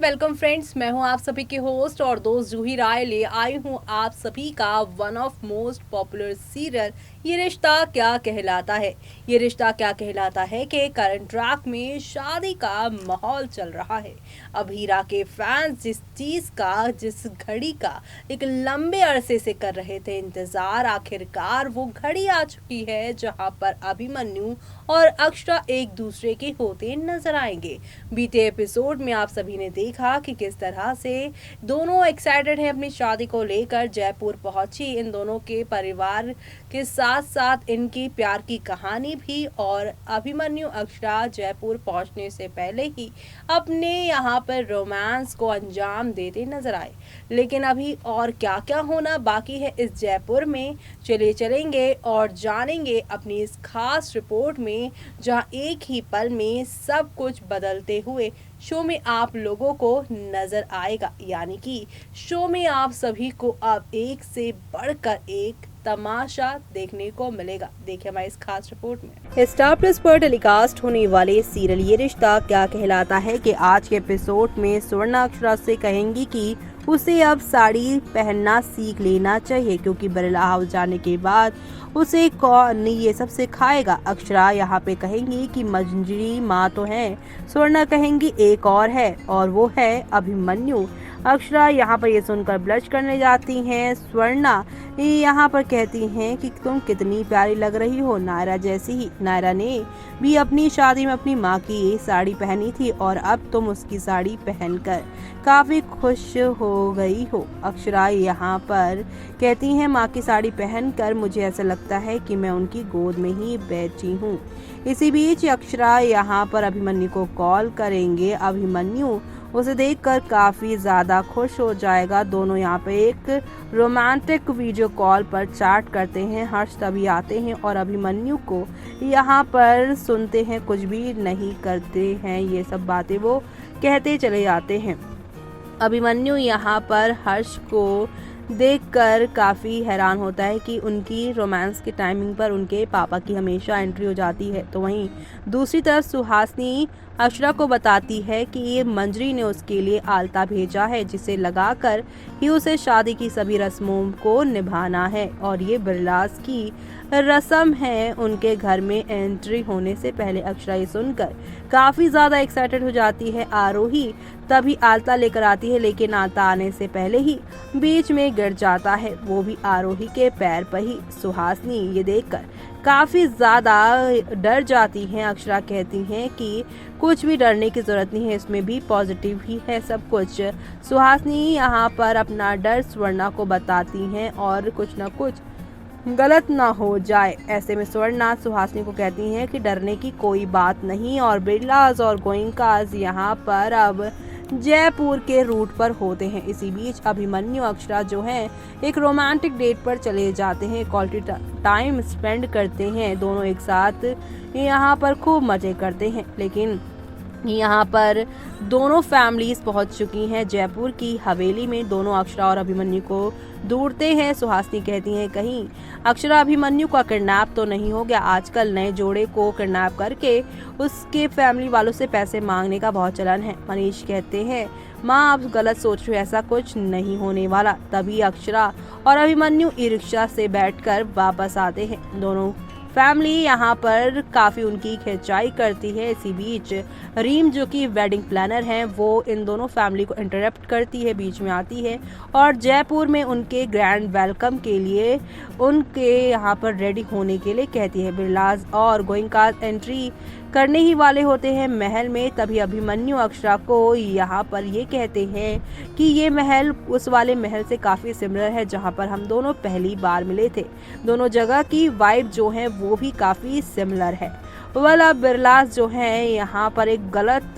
Welcome friends. मैं हूं आप सभी के होस्ट और दोस्त जूही राय। ले आई हूं आप सभी का one of most popular serial ये रिश्ता क्या कहलाता है। ये रिश्ता क्या कहलाता है कि करंट ट्रैक में शादी का माहौल चल रहा है। अब हीरा के फैंस जिस चीज का, जिस घड़ी का एक लंबे अरसे से कर रहे थे इंतजार, आखिरकार वो घड़ी आ चुकी है जहां पर अभिमन्यु और अक्षरा एक दूसरे के होते नजर आएंगे। बीते एपिसोड में आप सभी ने देखा कि किस तरह से दोनों एक्साइटेड हैं अपनी शादी को लेकर। जयपुर पहुंची इन दोनों के परिवार के साथ साथ इनकी प्यार की कहानी भी, और अभिमन्यु अक्षरा जयपुर पहुंचने से पहले ही अपने यहाँ पर रोमांस को अंजाम देते नजर आए। लेकिन अभी और क्या क्या होना बाकी है इस जयपुर में, चलिए चलेंगे और जानेंगे अपनी इस खास रिपोर्ट में, जहाँ एक ही पल में सब कुछ बदलते हुए शो में आप लोगों को नजर आएगा। यानी कि शो में आप सभी को अब एक से बढ़कर एक तमाशा देखने को मिलेगा। देखिए हमारी इस खास रिपोर्ट में। स्टार प्लस पर टेलीकास्ट होने वाले सीरियल ये रिश्ता क्या कहलाता है कि आज के एपिसोड में स्वर्णा अक्षरा से कहेंगी कि उसे अब साड़ी पहनना सीख लेना चाहिए, क्योंकि बिरला हाउस जाने के बाद उसे कौन ये सब सिखाएगा। अक्षरा यहाँ पे कहेंगी कि मंजरी माँ तो है, स्वर्णा कहेंगी एक और है और वो है अभिमन्यु। अक्षरा यहाँ पर ये सुनकर ब्लश करने जाती हैं। स्वर्णा यहाँ पर कहती हैं कि तुम कितनी प्यारी लग रही हो, नायरा जैसी ही। नायरा ने भी अपनी शादी में अपनी माँ की साड़ी पहनी थी और अब तुम उसकी साड़ी पहनकर काफी खुश हो गई हो। अक्षरा यहाँ पर कहती हैं माँ की साड़ी पहनकर मुझे ऐसा लगता है कि मैं उनकी गोद में ही बैठी हूँ। इसी बीच अक्षरा यहाँ पर अभिमन्यु को कॉल करेंगे। अभिमन्यु उसे देखकर काफी ज्यादा खुश हो जाएगा। दोनों यहाँ पे एक रोमांटिक वीडियो कॉल पर चैट करते हैं। हर्ष तभी आते हैं और अभिमन्यु को यहाँ पर सुनते हैं, कुछ भी नहीं करते हैं, ये सब बातें वो कहते चले जाते हैं। अभिमन्यु यहाँ पर हर्ष को देखकर काफ़ी हैरान होता है कि उनकी रोमांस के टाइमिंग पर उनके पापा की हमेशा एंट्री हो जाती है। तो वहीं दूसरी तरफ सुहासिनी अक्षरा को बताती है कि ये मंजरी ने उसके लिए आलता भेजा है, जिसे लगाकर ही उसे शादी की सभी रस्मों को निभाना है और ये बिरलास की रस्म है उनके घर में एंट्री होने से पहले। अक्षरा ये सुनकर काफी ज्यादा एक्साइटेड हो जाती है। आरोही तभी आलता लेकर आती है, लेकिन आलता आने से पहले ही बीच में गिर जाता है, वो भी आरोही के पैर पर ही। सुहासिनी ये देखकर काफी ज्यादा डर जाती हैं। अक्षरा कहती हैं कि कुछ भी डरने की जरूरत नहीं है, इसमें भी पॉजिटिव ही है सब कुछ। सुहासिनी यहाँ पर अपना डर स्वर्णा को बताती हैं और कुछ न कुछ गलत ना हो जाए। ऐसे में स्वर्णा सुहासिनी को कहती हैं कि डरने की कोई बात नहीं, और बिरलास और गोइंकास यहाँ पर अब जयपुर के रूट पर होते हैं। इसी बीच अभिमन्यु अक्षरा जो है एक रोमांटिक डेट पर चले जाते हैं, क्वालिटी टाइम स्पेंड करते हैं, दोनों एक साथ यहाँ पर खूब मजे करते हैं। लेकिन यहाँ पर दोनों फैमिलीज पहुंच चुकी हैं जयपुर की हवेली में। दोनों अक्षरा और अभिमन्यु को ढूंढते हैं। सुहासिनी कहती हैं कहीं अक्षरा अभिमन्यु का किडनैप तो नहीं हो गया। आजकल नए जोड़े को किडनैप करके उसके फैमिली वालों से पैसे मांगने का बहुत चलन है। मनीष कहते हैं माँ आप गलत सोच रहे हो, ऐसा कुछ नहीं होने वाला। तभी अक्षरा और अभिमन्यु ई रिक्शा से बैठकर वापस आते हैं। दोनों फैमिली यहाँ पर काफ़ी उनकी खिंचाई करती है। इसी बीच रीम जो कि वेडिंग प्लानर हैं, वो इन दोनों फैमिली को इंटरप्ट करती है, बीच में आती है और जयपुर में उनके ग्रैंड वेलकम के लिए उनके यहाँ पर रेडी होने के लिए कहती है। बिरलास और गोइंकास एंट्री करने ही वाले होते हैं महल में। तभी अभिमन्यु अक्षरा को यहाँ पर ये कहते हैं कि ये महल उस वाले महल से काफ़ी सिमिलर है जहाँ पर हम दोनों पहली बार मिले थे। दोनों जगह की वाइब जो है वो भी काफ़ी सिमिलर है। वाला बिरलास जो है यहाँ पर एक गलत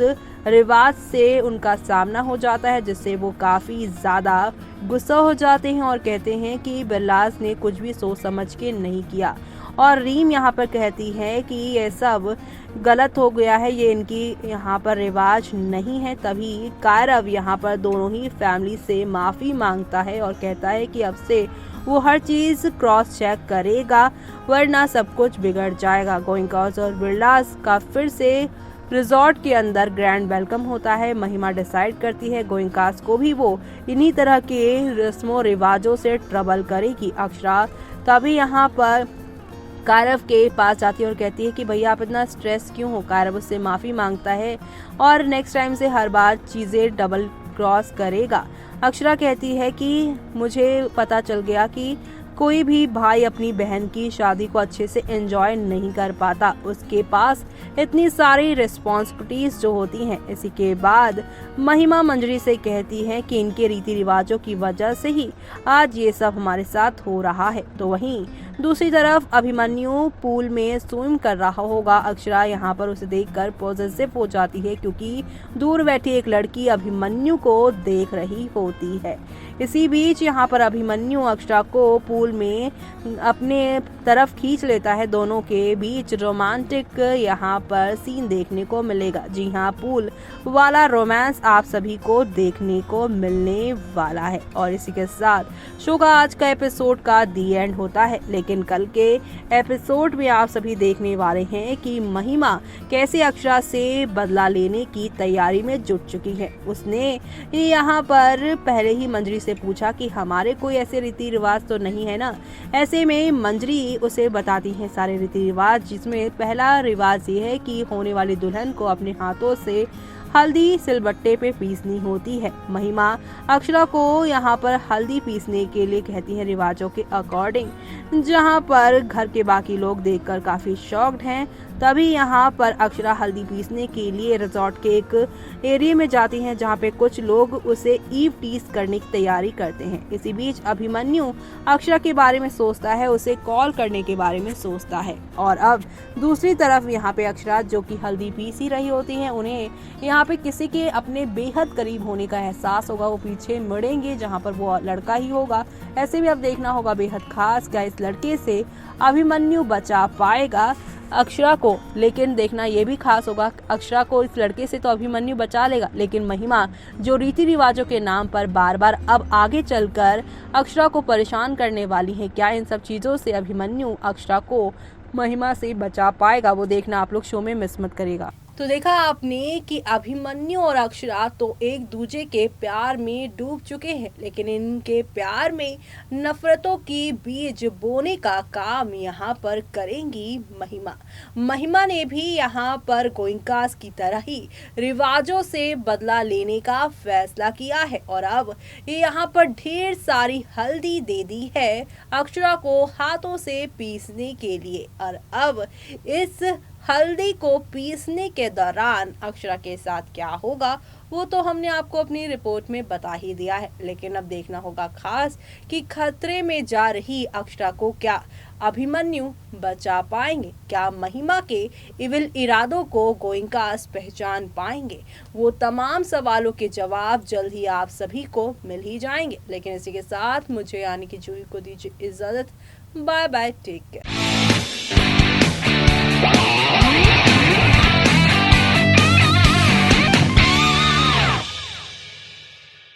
रिवाज से उनका सामना हो जाता है, जिससे वो काफ़ी ज़्यादा गुस्सा हो जाते हैं और कहते हैं कि बिरलास ने कुछ भी सोच समझ के नहीं किया। और रीम यहाँ पर कहती है कि ये सब गलत हो गया है, ये इनकी यहाँ पर रिवाज नहीं है। तभी कायरव यहाँ पर दोनों ही फैमिली से माफ़ी मांगता है और कहता है कि अब से वो हर चीज़ क्रॉस चेक करेगा, वरना सब कुछ बिगड़ जाएगा। गोइंकास और बिरलास का फिर से रिजॉर्ट के अंदर ग्रैंड वेलकम होता है। महिमा डिसाइड करती है गोइंकास को भी वो इन्हीं तरह के रस्मों रिवाजों से ट्रबल करेगी। अक्षरा तभी यहाँ पर कारव के पास जाती है और कहती है कि भैया आप इतना स्ट्रेस क्यों हो। कारव उससे माफ़ी मांगता है और नेक्स्ट टाइम से हर बार चीज़ें डबल क्रॉस करेगा। अक्षरा कहती है कि मुझे पता चल गया कि कोई भी भाई अपनी बहन की शादी को अच्छे से एंजॉय नहीं कर पाता, उसके पास इतनी सारी रिस्पॉन्सिबिलिटीज जो होती हैं। इसी के बाद महिमा मंजरी से कहती है कि इनके रीति रिवाजों की वजह से ही आज ये सब हमारे साथ हो रहा है। तो वहीं दूसरी तरफ अभिमन्यु पूल में स्विम कर रहा होगा। अक्षरा यहाँ पर उसे देखकर पॉजिटिव हो जाती है क्योंकि दूर बैठी एक लड़की अभिमन्यु को देख रही होती है। इसी बीच यहाँ पर अभिमन्यु अक्षरा को पूल में अपने तरफ खींच लेता है। दोनों के बीच रोमांटिक यहाँ पर सीन देखने को मिलेगा। जी हाँ, पूल वाला रोमांस आप सभी को देखने को मिलने वाला है। और इसी के साथ शो का आज का एपिसोड का दी एंड होता है। लेकिन कल के एपिसोड में आप सभी देखने वाले हैं कि महिमा कैसे अक्षरा से बदला लेने की तैयारी में जुट चुकी है। उसने यहाँ पर पहले ही मंजरी से पूछा कि हमारे कोई ऐसे रीति रिवाज तो नहीं है ना। ऐसे में मंजरी उसे बताती है सारे रीति रिवाज, जिसमें पहला रिवाज ये है कि होने वाली दुल्हन को अपने हाथों से हल्दी सिलबट्टे पे पीसनी होती है। महिमा अक्षरा को यहाँ पर हल्दी पीसने के लिए कहती है रिवाजों के अकॉर्डिंग, जहाँ पर घर के बाकी लोग देखकर काफी शॉक्ड हैं। तभी यहाँ पर अक्षरा हल्दी पीसने के लिए रिजॉर्ट के एक एरिया में जाती हैं, जहाँ पे कुछ लोग उसे ईव टीज करने की तैयारी करते हैं। इसी बीच अभिमन्यु अक्षरा के बारे में सोचता है, उसे कॉल करने के बारे में सोचता है। और अब दूसरी तरफ यहाँ पे अक्षरा जो कि हल्दी पीस ही रही होती हैं, उन्हें यहाँ पे किसी के अपने बेहद करीब होने का एहसास होगा। वो पीछे मुड़ेंगे जहाँ पर वो लड़का ही होगा। ऐसे भी अब देखना होगा बेहद खास क्या इस लड़के से अभिमन्यु बचा पाएगा अक्षरा को। लेकिन देखना ये भी खास होगा, अक्षरा को इस लड़के से तो अभिमन्यु बचा लेगा, लेकिन महिमा जो रीति रिवाजों के नाम पर बार बार अब आगे चलकर अक्षरा को परेशान करने वाली है, क्या इन सब चीज़ों से अभिमन्यु अक्षरा को महिमा से बचा पाएगा, वो देखना आप लोग शो में मिस मत करेगा। तो देखा आपने कि अभिमन्यु और अक्षरा तो एक दूसरे के प्यार में डूब चुके हैं, लेकिन इनके प्यार में नफरतों की बीज बोने का काम यहाँ पर करेंगी महिमा। महिमा ने भी यहाँ पर गोइंकास की तरह ही रिवाजों से बदला लेने का फैसला किया है और अब यहाँ पर ढेर सारी हल्दी दे दी है अक्षरा को हाथों से पीसने के लिए। और अब इस हल्दी को पीसने के दौरान अक्षरा के साथ क्या होगा वो तो हमने आपको अपनी रिपोर्ट में बता ही दिया है, लेकिन अब देखना होगा खास कि खतरे में जा रही अक्षरा को क्या अभिमन्यु बचा पाएंगे, क्या महिमा के इविल इरादों को गोइंकास पहचान पाएंगे। वो तमाम सवालों के जवाब जल्द ही आप सभी को मिल ही जाएंगे। लेकिन इसी के साथ मुझे यानी कि जूही को दीजिए इजाजत। Bye bye, take care.